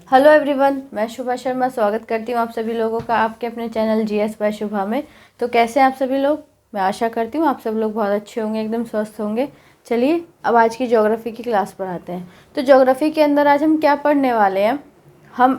Hello everyone, मैं शुभा शर्मा स्वागत करती हूँ आप सभी लोगों का आपके अपने चैनल जीएस बाय शुभा में। तो कैसे हैं आप सभी लोग? मैं आशा करती हूँ आप सब लोग बहुत अच्छे होंगे, एकदम स्वस्थ होंगे। चलिए अब आज की ज्योग्राफी की क्लास पर आते हैं। तो ज्योग्राफी के अंदर आज हम क्या पढ़ने वाले हैं? हम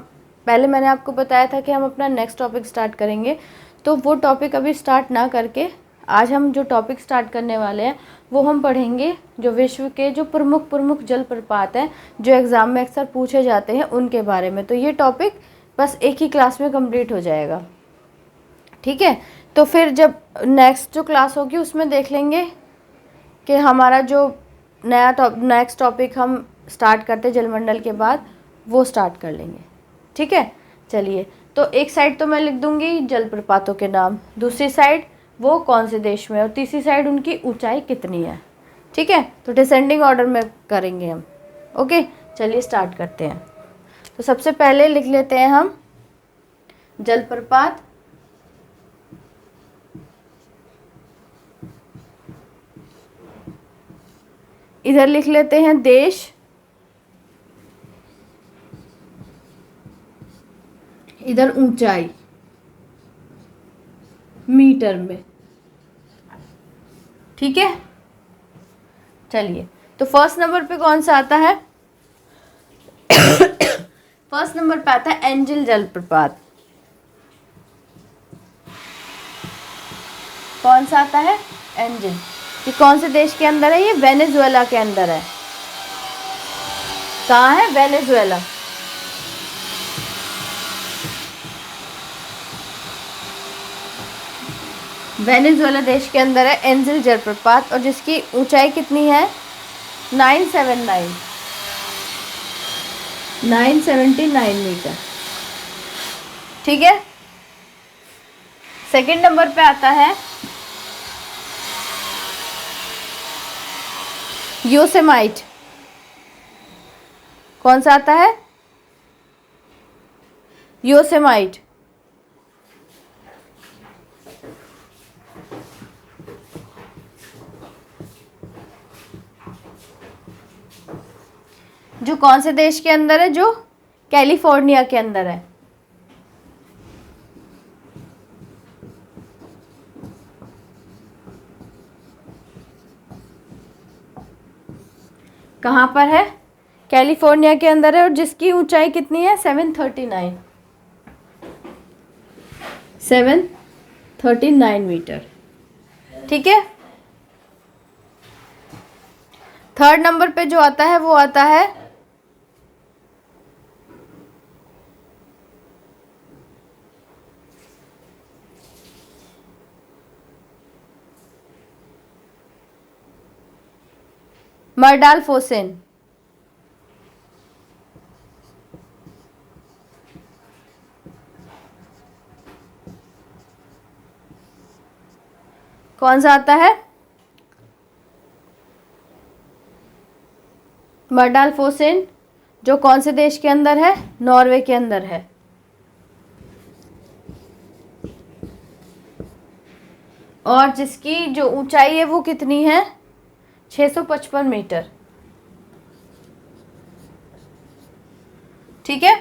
पहले मैंने आपको बताया था कि हम अपना नेक्स्ट टॉपिक स्टार्ट करेंगे, तो वो टॉपिक अभी स्टार्ट ना करके आज हम जो टॉपिक स्टार्ट करने वाले हैं वो हम पढ़ेंगे जो विश्व के जो प्रमुख प्रमुख जलप्रपात हैं जो एग्ज़ाम में अक्सर पूछे जाते हैं उनके बारे में। तो ये टॉपिक बस एक ही क्लास में कंप्लीट हो जाएगा, ठीक है। तो फिर जब नेक्स्ट जो क्लास होगी उसमें देख लेंगे कि हमारा जो नेक्स्ट टॉपिक हम स्टार्ट करते जलमंडल के बाद वो स्टार्ट कर लेंगे, ठीक है। चलिए, तो एक साइड तो मैं लिख दूंगी जलप्रपातों के नाम, दूसरी साइड वो कौन से देश में, और तीसरी साइड उनकी ऊंचाई कितनी है, ठीक है। तो डिसेंडिंग ऑर्डर में करेंगे हम, ओके। चलिए स्टार्ट करते हैं। तो सबसे पहले लिख लेते हैं हम जलप्रपात, इधर लिख लेते हैं देश, इधर ऊंचाई मीटर में, ठीक है। चलिए, तो फर्स्ट नंबर पे कौन सा आता है? फर्स्ट नंबर पे आता है एंजल जलप्रपात। कौन सा आता है? एंजल। ये कौन से देश के अंदर है? ये वेनेजुएला के अंदर है। कहाँ है? वेनेजुएला। वेनेजुएला देश के अंदर है एंजल जलप्रपात, और जिसकी ऊंचाई कितनी है? 979 मीटर, ठीक है। सेकंड नंबर पे आता है योसेमाइट। कौन सा आता है? योसेमाइट। जो कौन से देश के अंदर है? जो कैलिफोर्निया के अंदर है। कहाँ पर है? कैलिफोर्निया के अंदर है, और जिसकी ऊंचाई कितनी है? 739 मीटर, ठीक है। थर्ड नंबर पे जो आता है वो आता है मर्डाल फोसेन। कौन सा आता है? मर्डाल फोसेन, जो कौन से देश के अंदर है? नॉर्वे के अंदर है। और जिसकी जो ऊंचाई है वो कितनी है? 655 मीटर, ठीक है।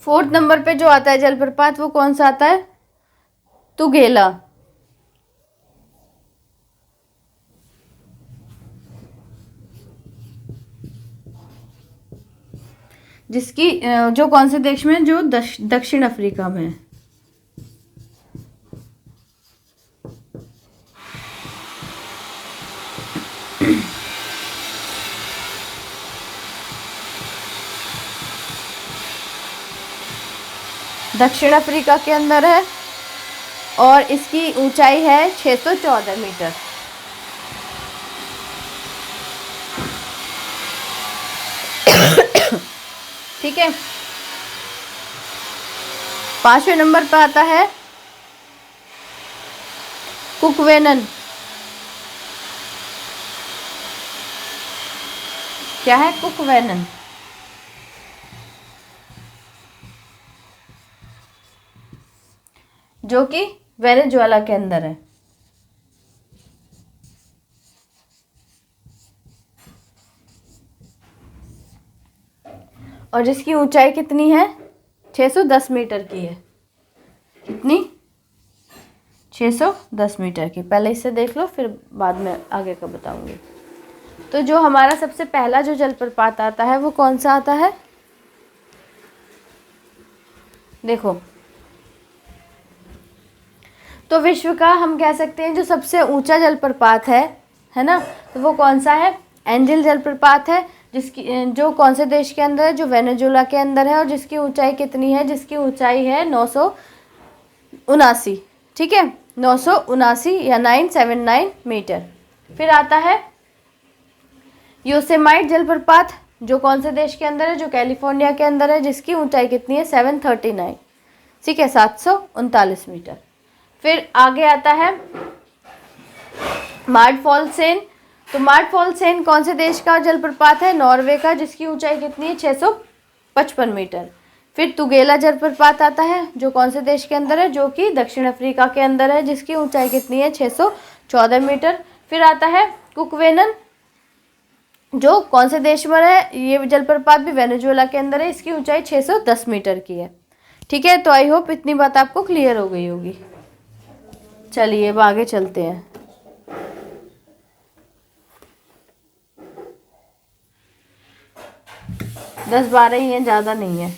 फोर्थ नंबर पे जो आता है जलप्रपात वो कौन सा आता है? तुगेला। जिसकी जो कौन से देश में? जो दक्षिण अफ्रीका में है। दक्षिण अफ्रीका के अंदर है, और इसकी ऊंचाई है 614 मीटर। ठीक है। पांचवें नंबर पर आता है कुकवेनन। क्या है कुकवेनन? जो कि वेनेजुएला के अंदर है। और जिसकी ऊंचाई कितनी है, 610 मीटर की है। कितनी, 610 मीटर की। पहले इससे देख लो, फिर बाद में आगे का बताऊंगी। तो जो हमारा सबसे पहला जो जलप्रपात आता है वो कौन सा आता है, देखो। तो विश्व का हम कह सकते हैं जो सबसे ऊंचा जलप्रपात है ना, तो वो कौन सा है, एंजल जलप्रपात है, जिसकी जो कौन से देश के अंदर है, जो वेनेजुला के अंदर है, और जिसकी ऊंचाई कितनी है, जिसकी ऊंचाई है 979, ठीक है, 979 या 979 मीटर। फिर आता है योसेमाइट जलप्रपात, जो कौन से देश के अंदर है, जो कैलिफोर्निया के अंदर है, जिसकी ऊंचाई कितनी है, 739, ठीक है, 739 मीटर। फिर आगे आता है मार्डफॉलसेन। तो मार्डफॉलसेन कौन से देश का जलप्रपात है, नॉर्वे का, जिसकी ऊंचाई कितनी है, 655 मीटर। फिर तुगेला जलप्रपात आता है, जो कौन से देश के अंदर है, जो कि दक्षिण अफ्रीका के अंदर है, जिसकी ऊंचाई कितनी है, 614 मीटर। फिर आता है कुकवेनन, जो कौन से देश में है, ये जलप्रपात भी वेनेजुएला के अंदर है, इसकी ऊंचाई 610 मीटर की है, ठीक है। तो आई होप इतनी बात आपको क्लियर हो गई होगी। चलिए अब आगे चलते हैं। दस 12 ही हैं, ज़्यादा नहीं है।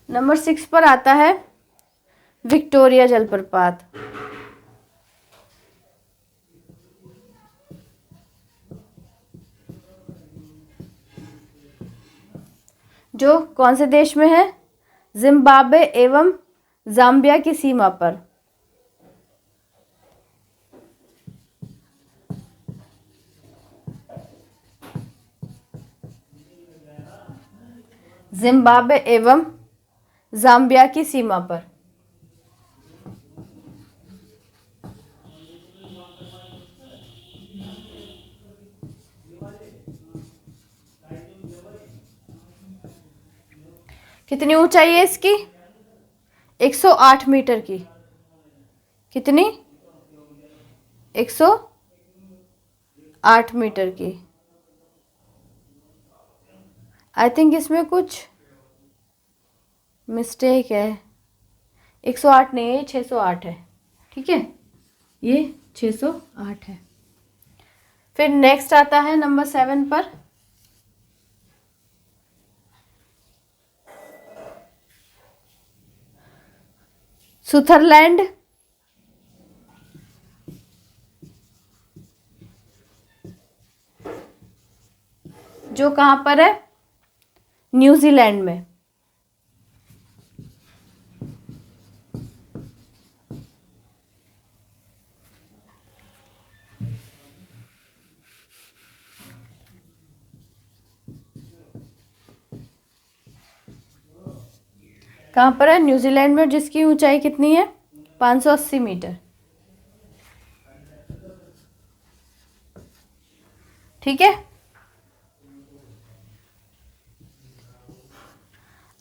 नंबर 6 पर आता है विक्टोरिया जलप्रपात। जो कौन से देश में है, जिम्बाब्वे एवं जाम्बिया की सीमा पर। जिम्बाब्वे एवं जाम्बिया की सीमा पर। कितनी ऊंचाई है इसकी, 108 मीटर की। कितनी, 108 मीटर की। आई थिंक इसमें कुछ मिस्टेक है, 108 नहीं है, 608 है, ठीक है, ये 608 है। फिर नेक्स्ट आता है नंबर 7 पर सुथरलैंड। जो कहाँ पर है, न्यूजीलैंड में। कहाँ पर है, न्यूजीलैंड में, जिसकी ऊंचाई कितनी है, 580 मीटर, ठीक है।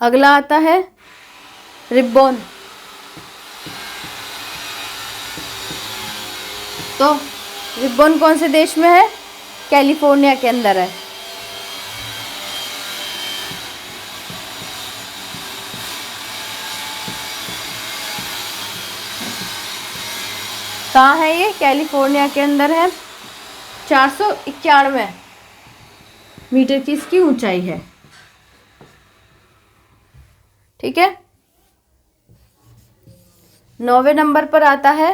अगला आता है रिब्बन। तो रिब्बन कौन से देश में है, कैलिफोर्निया के अंदर है। कहाँ है ये, कैलिफोर्निया के अंदर है। 491 मीटर की इसकी ऊंचाई है, ठीक है। 9वें नंबर पर आता है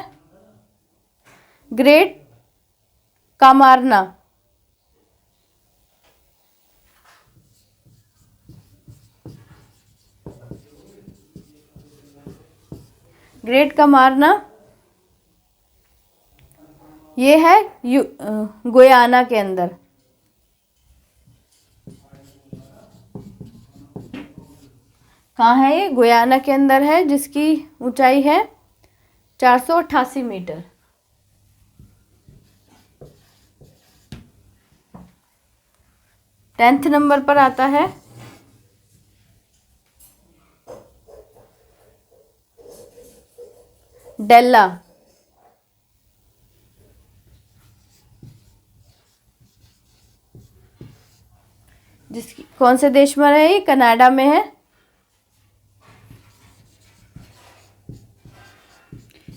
ग्रेट कामारना। ग्रेट कामारना ये है गुयाना के अंदर। कहाँ है ये, गुयाना के अंदर है, जिसकी ऊंचाई है 488 मीटर। 10th नंबर पर आता है डेल्ला। जिसकी कौन से देश में है? ये कनाडा में है।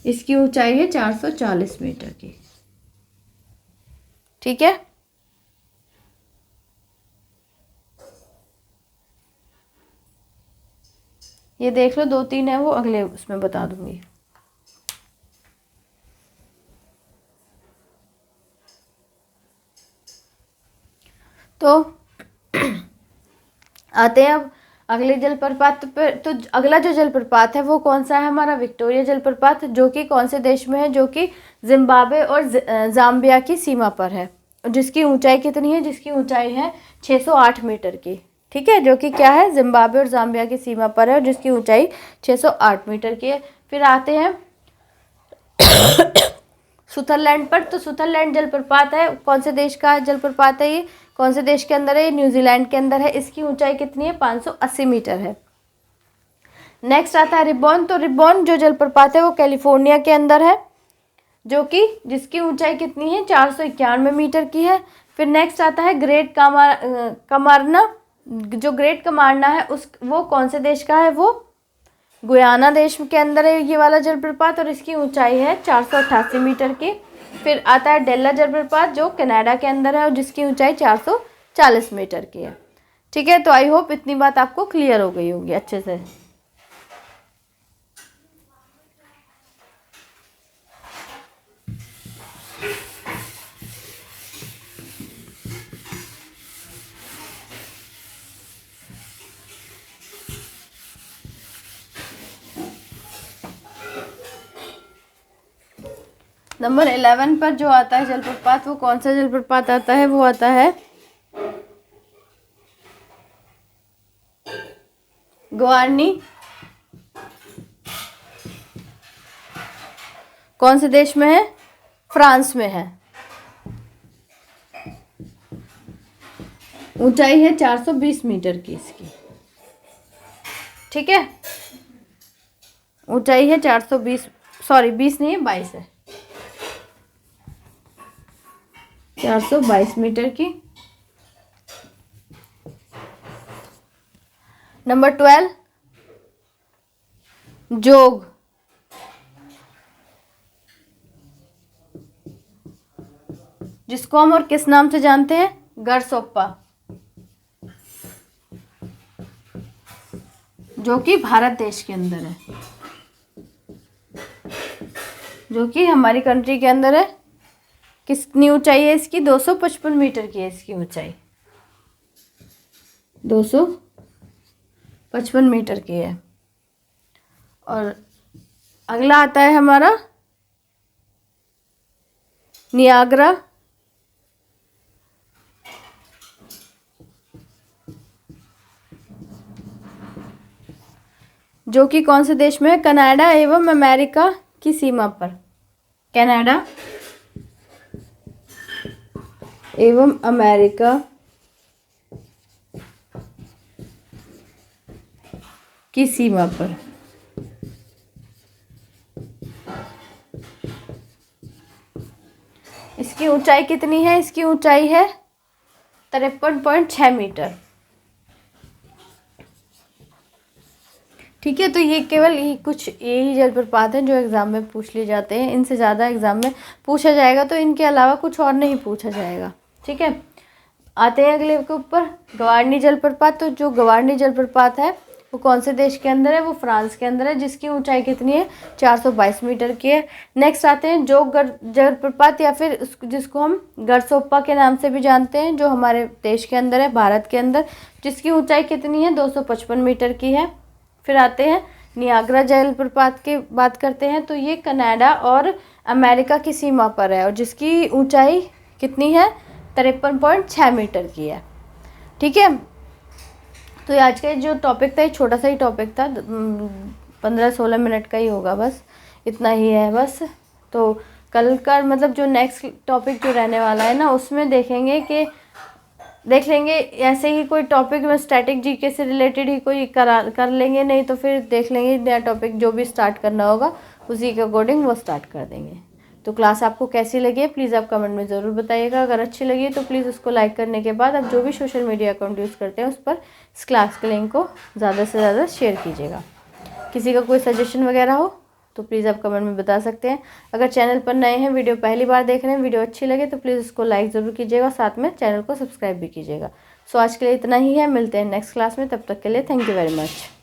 इसकी ऊंचाई है 440 मीटर की। ठीक है, ये देख लो, 2-3 है, वो अगले उसमें बता दूंगी। तो आते हैं अब अगले जलप्रपात पर। तो अगला जो जलप्रपात है वो कौन सा है? हमारा विक्टोरिया जलप्रपात, जो कि कौन से देश में है? जो कि जिम्बाब्वे और जाम्बिया की सीमा पर है। जिसकी ऊंचाई कितनी है? जिसकी ऊंचाई है 608 मीटर की। ठीक है, जो कि क्या है? जिम्बाब्वे और जाम्बिया की सीमा पर है और जिसकी ऊंचाई 608 मीटर की है। फिर आते हैं सुथरलैंड पर। तो सुथरलैंड जलप्रपात है, कौन से देश का जलप्रपात है? ये कौन से देश के अंदर है? न्यूजीलैंड के अंदर है। इसकी ऊंचाई कितनी है? 580 मीटर है। नेक्स्ट आता है रिबॉन। तो रिबॉन जो जलप्रपात है वो कैलिफोर्निया के अंदर है, जो कि जिसकी ऊंचाई कितनी है? 491 मीटर की है। फिर नेक्स्ट आता है ग्रेट कमारना। जो ग्रेट कमारना है वो कौन से देश का है? वो गुयाना देश के अंदर है ये वाला जलप्रपात और इसकी ऊंचाई है 488 मीटर की। फिर आता है डेल्ला जलप्रपात, जो कनाडा के अंदर है और जिसकी ऊंचाई 440 मीटर की है। ठीक है, तो आई होप इतनी बात आपको क्लियर हो गई होगी अच्छे से। नंबर 11 पर जो आता है जलप्रपात, वो कौन सा जलप्रपात आता है? वो आता है ग्वार्नी। कौन से देश में है? फ्रांस में है। ऊंचाई है 420 मीटर की इसकी। ठीक है, ऊंचाई है 420, सॉरी 20 नहीं है, 22 है, 422 मीटर की। नंबर 12 जोग। जिसको हम और किस नाम से जानते हैं? गरसोप्पा, जो कि भारत देश के अंदर है, जो कि हमारी कंट्री के अंदर है। कितनी ऊंचाई है इसकी? 255 मीटर की है इसकी ऊंचाई, 255 मीटर की है। और अगला आता है हमारा नियाग्रा, जो कि कौन से देश में है? कनाडा एवं अमेरिका की सीमा पर। कनाडा एवं अमेरिका की सीमा पर। इसकी ऊंचाई कितनी है? इसकी ऊंचाई है 53.6 मीटर। ठीक है, तो ये केवल यही जलप्रपात हैं जो एग्ज़ाम में पूछ लिए जाते हैं। इनसे ज़्यादा एग्ज़ाम में पूछा जाएगा तो इनके अलावा कुछ और नहीं पूछा जाएगा। ठीक है, आते हैं अगले के ऊपर, गवार्नी जलप्रपात। तो जो गवार्नी जलप्रपात है वो कौन से देश के अंदर है? वो फ्रांस के अंदर है, जिसकी ऊंचाई कितनी है? 422 मीटर की है। नेक्स्ट आते हैं जोग जलप्रपात, या फिर जिसको हम गरसोप्पा के नाम से भी जानते हैं, जो हमारे देश के अंदर है, भारत के अंदर, जिसकी ऊंचाई कितनी है? 255 मीटर की है। फिर आते हैं नियाग्रा जलप्रपात की बात करते हैं। तो ये कनाडा और अमेरिका की सीमा पर है और जिसकी ऊंचाई कितनी है? 53.6 मीटर की है। ठीक है, तो ये आज का जो टॉपिक था, ये छोटा सा ही टॉपिक था, 15-16 मिनट का ही होगा, बस इतना ही है बस। तो कल का मतलब जो नेक्स्ट टॉपिक जो रहने वाला है ना, उसमें देखेंगे कि देख लेंगे। ऐसे ही कोई टॉपिक में स्टैटिक जीके से रिलेटेड ही कोई कर लेंगे, नहीं तो फिर देख लेंगे नया टॉपिक जो भी स्टार्ट करना होगा उसी के अकॉर्डिंग वो स्टार्ट कर देंगे। तो क्लास आपको कैसी लगी है प्लीज़ आप कमेंट में ज़रूर बताइएगा। अगर अच्छी लगी है तो प्लीज़ उसको लाइक करने के बाद आप जो भी सोशल मीडिया अकाउंट यूज़ करते हैं उस पर इस क्लास के लिंक को ज़्यादा से ज़्यादा शेयर कीजिएगा। किसी का कोई सजेशन वगैरह हो तो प्लीज़ आप कमेंट में बता सकते हैं। अगर चैनल पर नए हैं, वीडियो पहली बार देख रहे हैं, वीडियो अच्छी लगे तो प्लीज़ उसको लाइक ज़रूर कीजिएगा, साथ में चैनल को सब्सक्राइब भी कीजिएगा। सो आज के लिए इतना ही है, मिलते हैं नेक्स्ट क्लास में, तब तक के लिए थैंक यू वेरी मच।